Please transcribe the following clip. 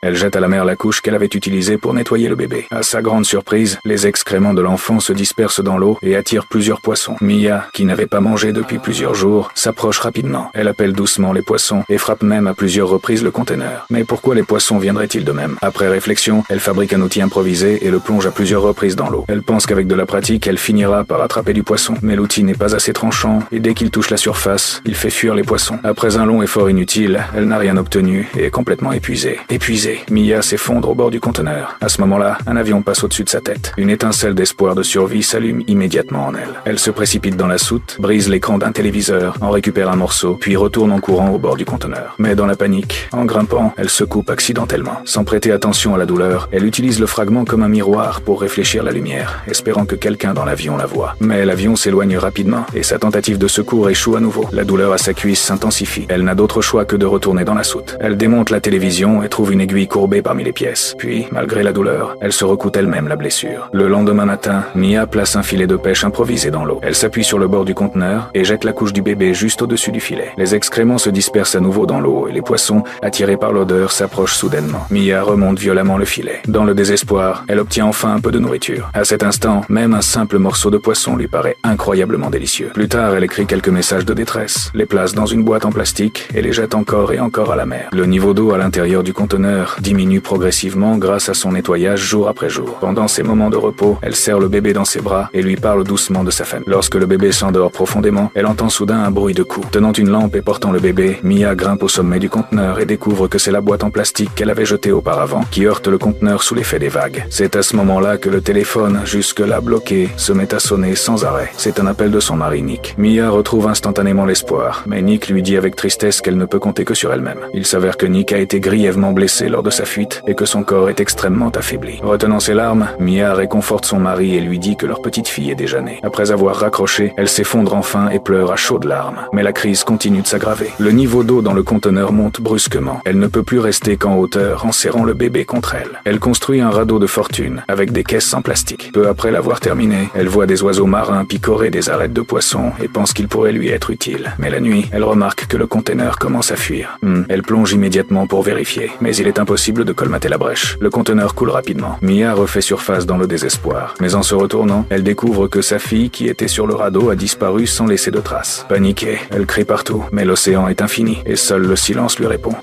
Elle jette à la mer la couche qu'elle avait utilisée pour nettoyer le bébé. À sa grande surprise, les excréments de l'enfant se dispersent dans l'eau et attirent plusieurs poissons. Mia, qui n'avait pas mangé depuis plusieurs jours, s'approche rapidement. Elle appelle doucement les poissons et frappe même à plusieurs reprises le conteneur. Mais pourquoi les poissons viendraient-ils de même? Après réflexion, elle fabrique un outil improvisé et le plonge à plusieurs reprises dans l'eau. Elle pense qu'avec de la pratique, elle finira par attraper du poisson. Mais l'outil n'est pas assez tranchant et dès qu'il touche la surface, il fait fuir les poissons. Après un long effort inutile, elle n'a rien obtenu et est complètement épuisée. Épuisée, Mia s'effondre au bord du conteneur. À ce moment-là, un avion passe au-dessus de sa tête. Une étincelle d'espoir de survie s'allume immédiatement en elle. Elle se précipite dans la soute, brise l'écran d'un téléviseur, en récupère un morceau, puis retourne en courant au bord du conteneur. Mais dans la panique, en grimpant, elle se coupe accidentellement. Sans prêter attention à la douleur, elle utilise le fragment comme un miroir pour réfléchir la lumière, espérant que quelqu'un dans l'avion la voie. Mais l'avion s'éloigne rapidement et sa tentative de secours échoue à nouveau. La douleur à sa cuisse s'intensifie. Elle n'a d'autre choix que de retourner dans la soute. Elle démonte la télévision et trouve une aiguille courbée parmi les pièces. Puis, malgré la douleur, elle se recoute elle-même la blessure. Le lendemain matin, Mia place un filet de pêche improvisé dans l'eau. Elle s'appuie sur le bord du conteneur et jette la couche du bébé juste au-dessus du filet. Les excréments se dispersent à nouveau dans l'eau et les poissons, attirés par l'odeur, s'approchent soudainement. Mia remonte violemment le filet. Dans le désespoir, elle obtient enfin un peu de nourriture. À cet instant, même un simple morceau de poisson lui paraît incroyablement délicieux. Plus tard, elle écrit quelques messages de détresse, les place dans une boîte en plastique et les jette encore et encore à la mer. Le niveau d'eau à l'intérieur du conteneur diminue progressivement grâce à son nettoyage jour après jour. Pendant ces moments de repos, elle serre le bébé dans ses bras et lui parle doucement de sa famille. Lorsque le bébé s'endort profondément, elle entend soudain un bruit de coups. Tenant une lampe et portant le bébé, Mia grimpe au sommet du conteneur et découvre que c'est la boîte en plastique qu'elle avait jetée auparavant qui heurte le conteneur sous l'effet des vagues. C'est à ce moment-là que le téléphone, jusque-là bloqué, se met à sonner sans arrêt. C'est un appel de son mari Nick. Mia retrouve instantanément l'espoir, mais Nick lui dit avec tristesse qu'elle ne peut compter que sur elle-même. Il s'avère que Nick a été grièvement blessé lors de sa fuite et que son corps est extrêmement affaibli. Retenant ses larmes, Mia réconforte son mari et lui dit que leur petite fille est déjà née. Après avoir raccroché, elle s'effondre enfin et pleure à chaudes larmes. Mais la crise continue de s'aggraver. Le niveau d'eau dans le conteneur monte brusquement. Elle ne peut plus rester qu'en hauteur en serrant le bébé contre elle. Elle construit un radeau de fortune avec des caisses en plastique. Peu après l'avoir terminé, elle voit des oiseaux marins picorer des arêtes de poissons et pense qu'ils pourraient lui être utiles. Mais la nuit, elle remarque que le conteneur commence à fuir. Elle plonge immédiatement pour vérifier, mais il est impossible de colmater la brèche. Le conteneur coule rapidement. Mia refait surface dans le désespoir. Mais en se retournant, elle découvre que sa fille, qui était sur le radeau, a disparu sans laisser de traces. Paniquée, elle crie partout, mais l'océan est infini et seul le silence lui répond.